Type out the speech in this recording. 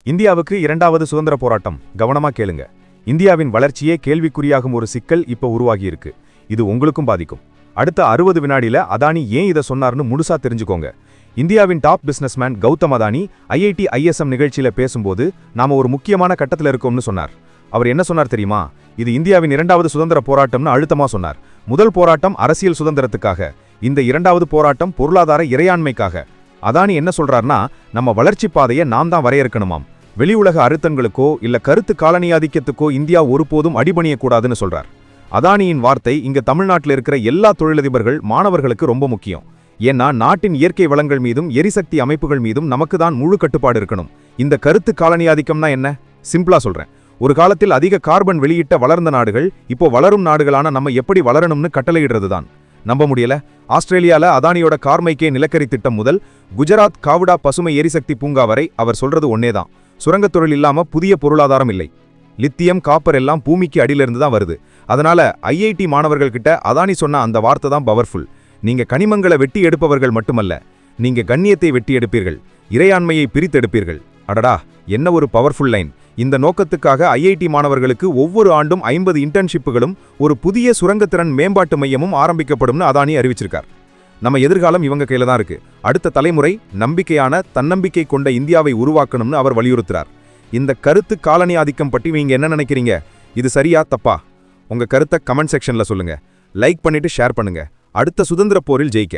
இந்தியாவுக்கு இரண்டாவது சுதந்திர போராட்டம். கவனமா கேளுங்க. இந்தியாவின் வளர்ச்சியே கேள்விக்குறியாகும் ஒரு சிக்கல் இப்ப உருவாகியிருக்கு. இது உங்களுக்கும் பாதிக்கும். அடுத்த 60 வினாடியில அதானி ஏன் இதை சொன்னார்னு முழுசா தெரிஞ்சுக்கோங்க. இந்தியாவின் top businessman Gautam Adani IIT ISM நிகழ்ச்சியில பேசும்போது நாம ஒரு முக்கியமான கட்டத்தில் இருக்கோம்னு சொன்னார். அவர் என்ன சொன்னார் தெரியுமா? இது இந்தியாவின் இரண்டாவது சுதந்திர போராட்டம்னு அழுத்தமா சொன்னார். முதல் போராட்டம் அரசியல் சுதந்திரத்துக்காக, இந்த இரண்டாவது போராட்டம் பொருளாதார இறையாண்மைக்காக. அதானி என்ன சொல்றார்னா, நம்ம வளர்ச்சி பாதையை நாம் தான் வரையறுக்கணுமாம். வெளி உலக அழுத்தங்களுக்கோ இல்ல கருத்து காலனியாதிக்கத்துக்கோ இந்தியா ஒருபோதும் அடிபணியக்கூடாதுன்னு சொல்றார். அதானியின் வார்த்தை இங்க தமிழ்நாட்டில் இருக்கிற எல்லா தொழிலதிபர்கள், மாணவர்களுக்கு ரொம்ப முக்கியம். ஏன்னா நாட்டின் இயற்கை வளங்கள் மீதும் எரிசக்தி அமைப்புகள் மீதும் நமக்கு தான் முழு கட்டுப்பாடு இருக்கணும். இந்த கருத்து காலனியாதிக்கம்னா என்ன? சிம்பிளா சொல்றேன். ஒரு காலத்தில் அதிக கார்பன் வெளியிட்ட வளர்ந்த நாடுகள் இப்போ வளரும் நாடுகளான நம்ம எப்படி வளரணும்னு கட்டளையிடுறது தான். நம்ப முடியல? ஆஸ்திரேலியால அதானியோட கார்மைக்கே நிலக்கரி திட்டம் முதல் குஜராத் காவுடா பசுமை எரிசக்தி பூங்கா வரை அவர் சொல்றது ஒன்னேதான். சுரங்கத் தொழில் இல்லாம புதிய பொருளாதாரம் இல்லை. லித்தியம், காப்பர் எல்லாம் பூமிக்கு அடியிலிருந்து தான் வருது. அதனால IIT மாணவர்கள் கிட்ட அதானி சொன்ன அந்த வார்த்தை தான் பவர்ஃபுல். நீங்க கனிமங்களை வெட்டி எடுப்பவர்கள் மட்டுமல்ல, நீங்க கண்ணியத்தை வெட்டி எடுப்பீர்கள், இறையாண்மையை பிரித்தெடுப்பீர்கள். அடடா, என்ன ஒரு பவர்ஃபுல் லைன்! இந்த நோக்கத்துக்காக IIT மாணவர்களுக்கு ஒவ்வொரு ஆண்டும் 50 இன்டர்ன்ஷிப்புகளும் ஒரு புதிய சுரங்கத்திறன் மேம்பாட்டு மையமும் ஆரம்பிக்கப்படும்னு அதானி அறிவிச்சிருக்கார். நம்ம எதிர்காலம் இவங்க கையில தான் இருக்கு. அடுத்த தலைமுறை நம்பிக்கையான, தன்னம்பிக்கை கொண்ட இந்தியாவை உருவாக்கணும்னு அவர் வலியுறுத்துறார். இந்த கருத்து காலனி ஆதிக்கம் பற்றி நீங்க என்ன நினைக்கிறீங்க? இது சரியா தப்பா? உங்க கருத்தை கமெண்ட் செக்ஷன்ல சொல்லுங்க. லைக் பண்ணிட்டு ஷேர் பண்ணுங்க. அடுத்த சுதந்திர போரில் ஜெயிக்க.